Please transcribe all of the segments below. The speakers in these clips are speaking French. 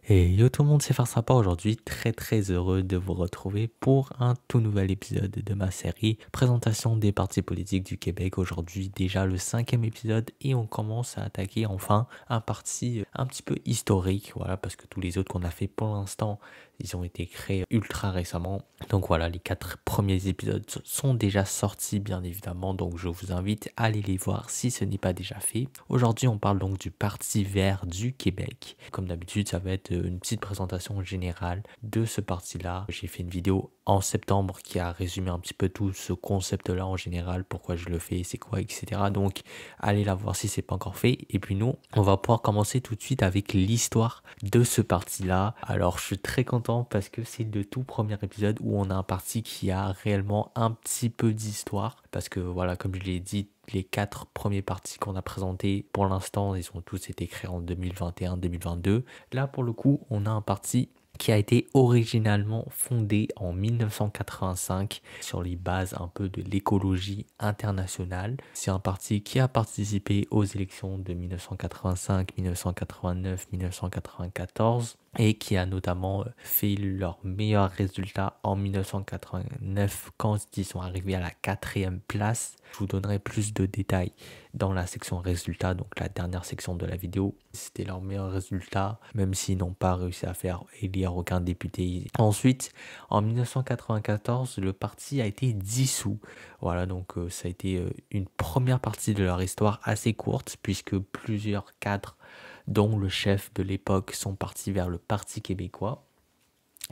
Et yo tout le monde, c'est Farsapa aujourd'hui, très heureux de vous retrouver pour un tout nouvel épisode de ma série Présentation des partis politiques du Québec. Aujourd'hui déjà le 5e épisode et on commence à attaquer enfin un parti un petit peu historique, voilà, parce que tous les autres qu'on a fait pour l'instant, ils ont été créés ultra récemment. Donc voilà, les 4 premiers épisodes sont déjà sortis bien évidemment, donc je vous invite à aller les voir si ce n'est pas déjà fait. Aujourd'hui on parle donc du Parti vert du Québec. Comme d'habitude, ça va être une petite présentation générale de ce parti-là. J'ai fait une vidéo en septembre qui a résumé un petit peu tout ce concept-là en général, pourquoi je le fais, c'est quoi, etc. Donc, allez la voir si c'est pas encore fait. Et puis nous, on va pouvoir commencer tout de suite avec l'histoire de ce parti-là. Alors, je suis très content parce que c'est le tout premier épisode où on a un parti qui a réellement un petit peu d'histoire. Parce que voilà, comme je l'ai dit, les 4 premiers partis qu'on a présentés, pour l'instant, ils ont tous été créés en 2021-2022. Là, pour le coup, on a un parti qui a été originalement fondé en 1985 sur les bases un peu de l'écologie internationale. C'est un parti qui a participé aux élections de 1985, 1989, 1994 et qui a notamment fait leurs meilleurs résultats en 1989 quand ils sont arrivés à la 4e place. Je vous donnerai plus de détails dans la section résultats, donc la dernière section de la vidéo. C'était leur meilleur résultat, même s'ils n'ont pas réussi à faire élire aucun député. Ensuite, en 1994, le parti a été dissous. Voilà, donc ça a été une première partie de leur histoire assez courte, puisque plusieurs cadres, dont le chef de l'époque, sont partis vers le Parti québécois.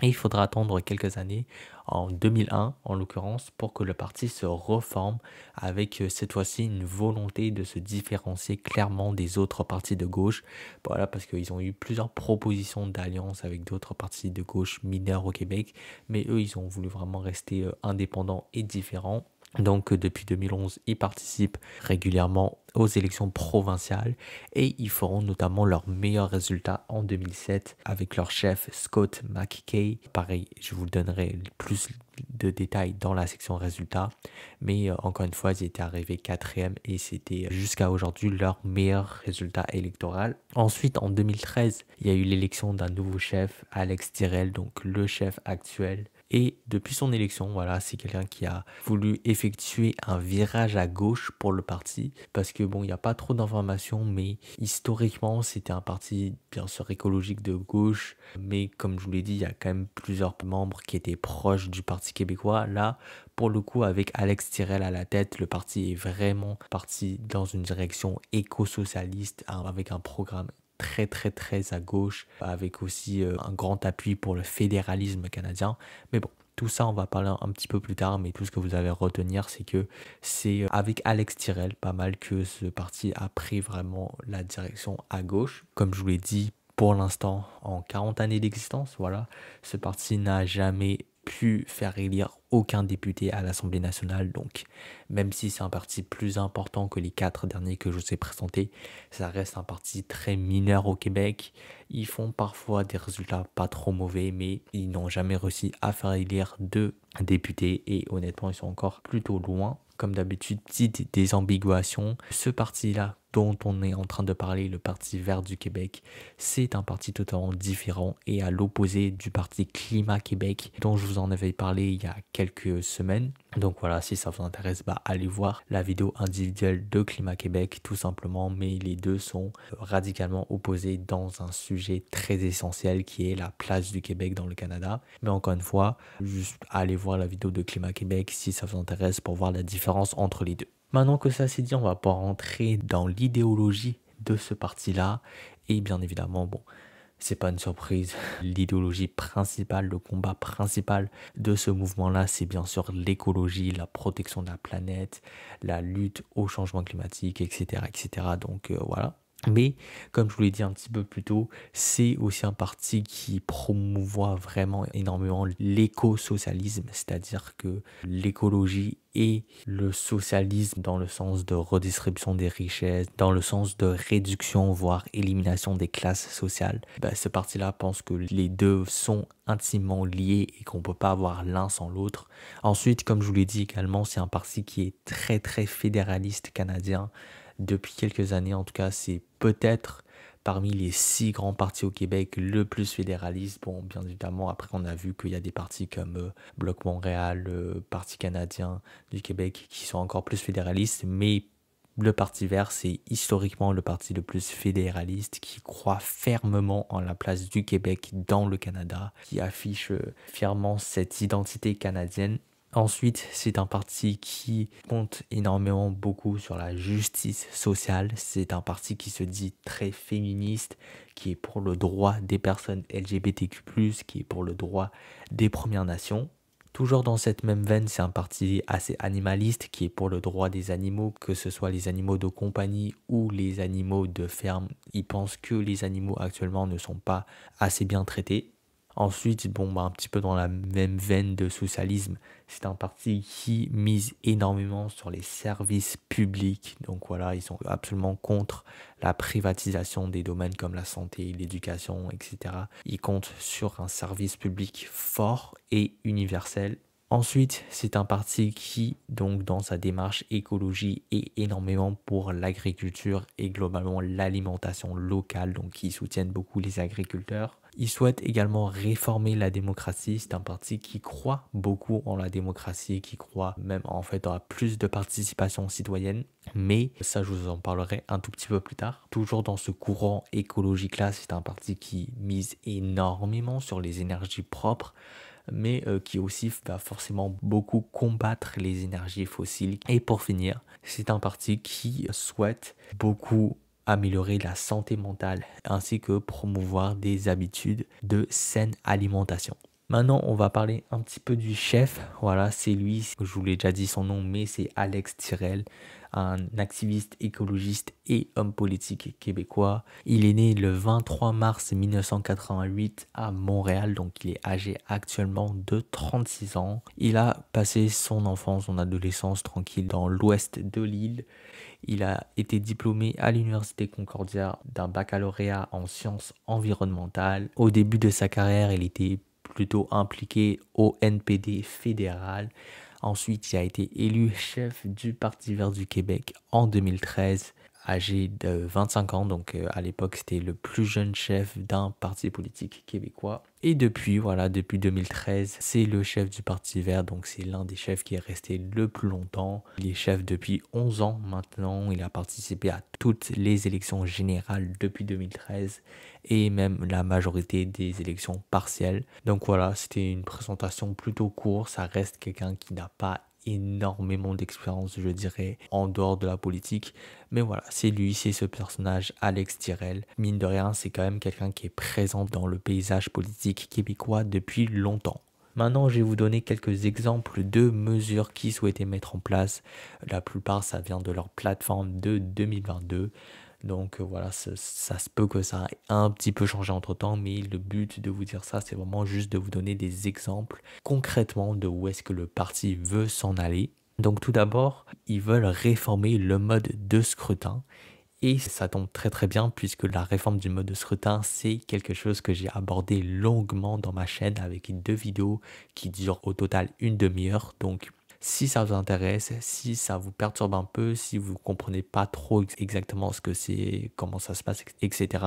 Et il faudra attendre quelques années, en 2001 en l'occurrence, pour que le parti se reforme avec cette fois-ci une volonté de se différencier clairement des autres partis de gauche. Voilà, parce qu'ils ont eu plusieurs propositions d'alliance avec d'autres partis de gauche mineurs au Québec, mais eux, ils ont voulu vraiment rester indépendants et différents. Donc depuis 2011, ils participent régulièrement aux élections provinciales et ils feront notamment leurs meilleurs résultats en 2007 avec leur chef Scott McKay. Pareil, je vous donnerai plus de détails dans la section résultats, mais encore une fois, ils étaient arrivés 4e et c'était jusqu'à aujourd'hui leur meilleur résultat électoral. Ensuite, en 2013, il y a eu l'élection d'un nouveau chef, Alex Tyrrell, donc le chef actuel. Et depuis son élection, voilà, c'est quelqu'un qui a voulu effectuer un virage à gauche pour le parti. Parce que bon, il n'y a pas trop d'informations, mais historiquement, c'était un parti bien sûr écologique de gauche. Mais comme je vous l'ai dit, il y a quand même plusieurs membres qui étaient proches du Parti québécois. Là, pour le coup, avec Alex Tyrrell à la tête, le parti est vraiment parti dans une direction éco-socialiste avec un programme très à gauche, avec aussi un grand appui pour le fédéralisme canadien. Mais bon, tout ça, on va parler un petit peu plus tard, mais tout ce que vous avez à retenir, c'est que c'est avec Alex Tyrrell, pas mal, que ce parti a pris vraiment la direction à gauche. Comme je vous l'ai dit, pour l'instant, en 40 années d'existence, voilà, ce parti n'a jamais pu faire élire aucun député à l'Assemblée nationale. Donc, même si c'est un parti plus important que les 4 derniers que je vous ai présentés, ça reste un parti très mineur au Québec. Ils font parfois des résultats pas trop mauvais, mais ils n'ont jamais réussi à faire élire 2 députés et honnêtement, ils sont encore plutôt loin. Comme d'habitude, petite désambiguation. Ce parti-là dont on est en train de parler, le Parti vert du Québec, c'est un parti totalement différent et à l'opposé du Parti Climat Québec dont je vous en avais parlé il y a quelques semaines. Donc voilà, si ça vous intéresse, allez voir la vidéo individuelle de Climat Québec tout simplement, mais les deux sont radicalement opposés dans un sujet très essentiel qui est la place du Québec dans le Canada. Mais encore une fois, juste allez voir la vidéo de Climat Québec si ça vous intéresse pour voir la différence entre les deux. Maintenant que ça c'est dit, on va pouvoir rentrer dans l'idéologie de ce parti-là. Et bien évidemment, bon, c'est pas une surprise. L'idéologie principale, le combat principal de ce mouvement-là, c'est bien sûr l'écologie, la protection de la planète, la lutte au changement climatique, etc., etc. Donc voilà. Mais, comme je vous l'ai dit un petit peu plus tôt, c'est aussi un parti qui promouvoit vraiment énormément l'éco-socialisme, c'est-à-dire que l'écologie et le socialisme dans le sens de redistribution des richesses, dans le sens de réduction, voire élimination des classes sociales. Ce parti-là pense que les deux sont intimement liés et qu'on ne peut pas avoir l'un sans l'autre. Ensuite, comme je vous l'ai dit également, c'est un parti qui est très fédéraliste canadien. Depuis quelques années, en tout cas, c'est peut-être parmi les 6 grands partis au Québec le plus fédéraliste. Bon, bien évidemment, après on a vu qu'il y a des partis comme Bloc Montréal, Parti canadien du Québec qui sont encore plus fédéralistes, mais le Parti vert, c'est historiquement le parti le plus fédéraliste qui croit fermement en la place du Québec dans le Canada, qui affiche fièrement cette identité canadienne. Ensuite, c'est un parti qui compte énormément beaucoup sur la justice sociale. C'est un parti qui se dit très féministe, qui est pour le droit des personnes LGBTQ+, qui est pour le droit des Premières Nations. Toujours dans cette même veine, c'est un parti assez animaliste qui est pour le droit des animaux, que ce soit les animaux de compagnie ou les animaux de ferme. Ils pensent que les animaux actuellement ne sont pas assez bien traités. Ensuite, un petit peu dans la même veine de socialisme, c'est un parti qui mise énormément sur les services publics. Donc voilà, ils sont absolument contre la privatisation des domaines comme la santé, l'éducation, etc. Ils comptent sur un service public fort et universel. Ensuite, c'est un parti qui, donc, dans sa démarche écologie, est énormément pour l'agriculture et globalement l'alimentation locale, donc ils soutiennent beaucoup les agriculteurs. Ils souhaitent également réformer la démocratie. C'est un parti qui croit beaucoup en la démocratie, qui croit même en fait à plus de participation citoyenne. Mais ça, je vous en parlerai un tout petit peu plus tard. Toujours dans ce courant écologique-là, c'est un parti qui mise énormément sur les énergies propres, mais qui aussi va forcément beaucoup combattre les énergies fossiles. Et pour finir, c'est un parti qui souhaite beaucoup améliorer la santé mentale ainsi que promouvoir des habitudes de saine alimentation. Maintenant, on va parler un petit peu du chef. Voilà, c'est lui, je vous l'ai déjà dit son nom, mais c'est Alex Tirel, un activiste écologiste et homme politique québécois. Il est né le 23 mars 1988 à Montréal, donc il est âgé actuellement de 36 ans. Il a passé son enfance, son adolescence tranquille dans l'ouest de l'île. Il a été diplômé à l'Université Concordia d'un baccalauréat en sciences environnementales. Au début de sa carrière, il était plutôt impliqué au NPD fédéral. Ensuite, il a été élu chef du Parti vert du Québec en 2013, âgé de 25 ans. Donc à l'époque, c'était le plus jeune chef d'un parti politique québécois. Et depuis 2013, c'est le chef du Parti vert. Donc c'est l'un des chefs qui est resté le plus longtemps. Il est chef depuis 11 ans maintenant. Il a participé à toutes les élections générales depuis 2013 et même la majorité des élections partielles. Donc voilà, c'était une présentation plutôt courte. Ça reste quelqu'un qui n'a pas énormément d'expérience, je dirais, en dehors de la politique. Mais voilà, c'est lui, c'est ce personnage, Alex Tirel. Mine de rien, c'est quand même quelqu'un qui est présent dans le paysage politique québécois depuis longtemps. Maintenant, je vais vous donner quelques exemples de mesures qu'ils souhaitaient mettre en place. La plupart, ça vient de leur plateforme de 2022. Donc voilà, ça se peut que ça ait un petit peu changé entre temps, mais le but de vous dire ça, c'est vraiment juste de vous donner des exemples concrètement de où est-ce que le parti veut s'en aller. Donc tout d'abord, ils veulent réformer le mode de scrutin. Et ça tombe très très bien puisque la réforme du mode de scrutin, c'est quelque chose que j'ai abordé longuement dans ma chaîne avec 2 vidéos qui durent au total une demi-heure. Donc si ça vous intéresse, si ça vous perturbe un peu, si vous comprenez pas trop exactement ce que c'est, comment ça se passe, etc.,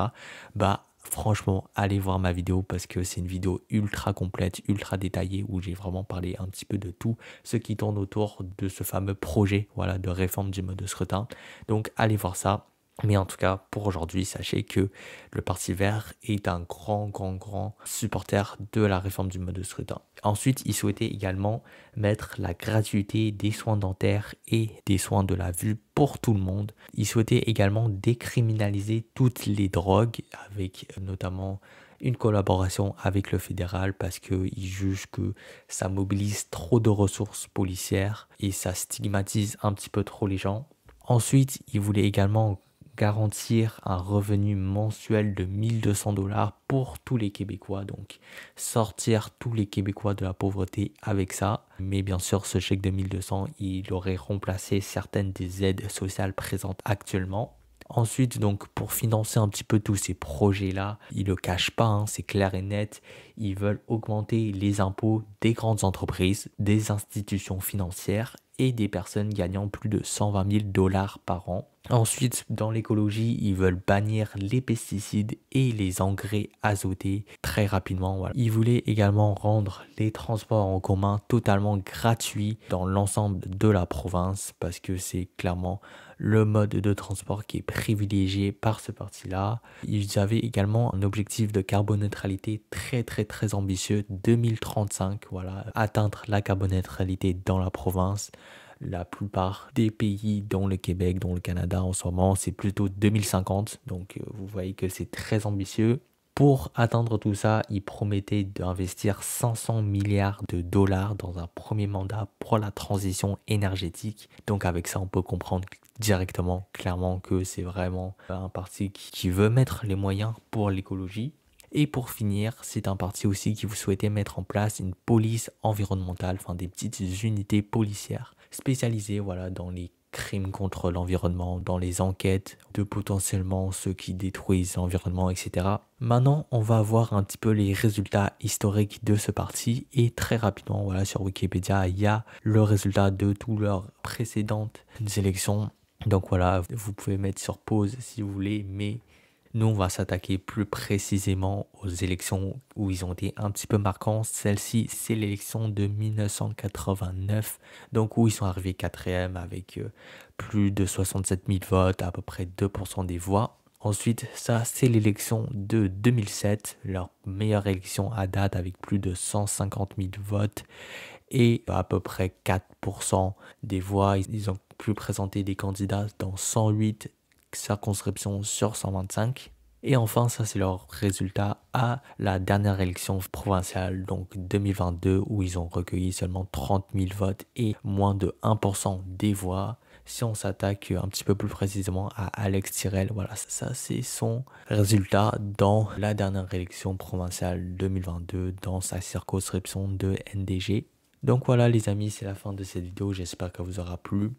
franchement, allez voir ma vidéo parce que c'est une vidéo ultra complète, ultra détaillée où j'ai vraiment parlé un petit peu de tout ce qui tourne autour de ce fameux projet, de réforme du mode de scrutin. Donc allez voir ça. Mais en tout cas, pour aujourd'hui, sachez que le Parti vert est un grand supporter de la réforme du mode de scrutin. Ensuite, il souhaitait également mettre la gratuité des soins dentaires et des soins de la vue pour tout le monde. Il souhaitait également décriminaliser toutes les drogues avec notamment une collaboration avec le fédéral parce qu'il juge que ça mobilise trop de ressources policières et ça stigmatise un petit peu trop les gens. Ensuite, il voulait également garantir un revenu mensuel de 1200 $ pour tous les Québécois, donc sortir tous les Québécois de la pauvreté avec ça. Mais bien sûr, ce chèque de 1200, il aurait remplacé certaines des aides sociales présentes actuellement. Ensuite, donc, pour financer un petit peu tous ces projets-là, ils le cachent pas, c'est clair et net, ils veulent augmenter les impôts des grandes entreprises, des institutions financières et des personnes gagnant plus de 120 000 $ par an. Ensuite, dans l'écologie, ils veulent bannir les pesticides et les engrais azotés très rapidement. Voilà. Ils voulaient également rendre les transports en commun totalement gratuits dans l'ensemble de la province parce que c'est clairement le mode de transport qui est privilégié par ce parti-là. Ils avaient également un objectif de carboneutralité très ambitieux, 2035, voilà, atteindre la carboneutralité dans la province. La plupart des pays, dont le Québec, dont le Canada en ce moment, c'est plutôt 2050. Donc vous voyez que c'est très ambitieux. Pour atteindre tout ça, ils promettaient d'investir 500 milliards de dollars dans un premier mandat pour la transition énergétique. Donc avec ça, on peut comprendre directement, clairement, que c'est vraiment un parti qui veut mettre les moyens pour l'écologie. Et pour finir, c'est un parti aussi qui vous souhaitait mettre en place une police environnementale, enfin des petites unités policières spécialisées, voilà, dans les crimes contre l'environnement, dans les enquêtes de potentiellement ceux qui détruisent l'environnement, etc. Maintenant, on va voir un petit peu les résultats historiques de ce parti et très rapidement, voilà, sur Wikipédia, il y a le résultat de toutes leurs précédentes élections. Donc voilà, vous pouvez mettre sur pause si vous voulez, mais nous, on va s'attaquer plus précisément aux élections où ils ont été un petit peu marquants. Celle-ci, c'est l'élection de 1989, donc où ils sont arrivés 4e avec plus de 67 000 votes, à peu près 2% des voix. Ensuite, ça, c'est l'élection de 2007, leur meilleure élection à date avec plus de 150 000 votes et à peu près 4% des voix. Ils ont pu présenter des candidats dans 108 circonscriptions sur 125. Et enfin, ça c'est leur résultat à la dernière élection provinciale, donc 2022, où ils ont recueilli seulement 30 000 votes et moins de 1% des voix. Si on s'attaque un petit peu plus précisément à Alex Tyrrell, voilà, ça c'est son résultat dans la dernière élection provinciale 2022 dans sa circonscription de NDG. Donc voilà les amis, c'est la fin de cette vidéo, j'espère qu'elle vous aura plu.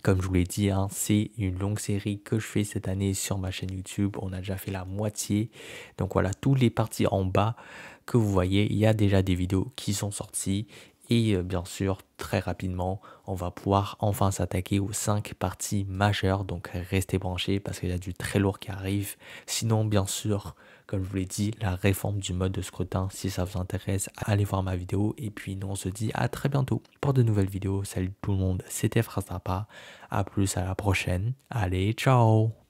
Comme je vous l'ai dit, hein, c'est une longue série que je fais cette année sur ma chaîne YouTube. On a déjà fait la moitié. Donc voilà, tous les parties en bas que vous voyez, il y a déjà des vidéos qui sont sorties. Et bien sûr, très rapidement, on va pouvoir enfin s'attaquer aux 5 parties majeures. Donc restez branchés parce qu'il y a du très lourd qui arrive. Sinon, bien sûr, comme je vous l'ai dit, la réforme du mode de scrutin, si ça vous intéresse, allez voir ma vidéo. Et puis nous, on se dit à très bientôt pour de nouvelles vidéos. Salut tout le monde, c'était Frasapa. À plus, à la prochaine. Allez, ciao!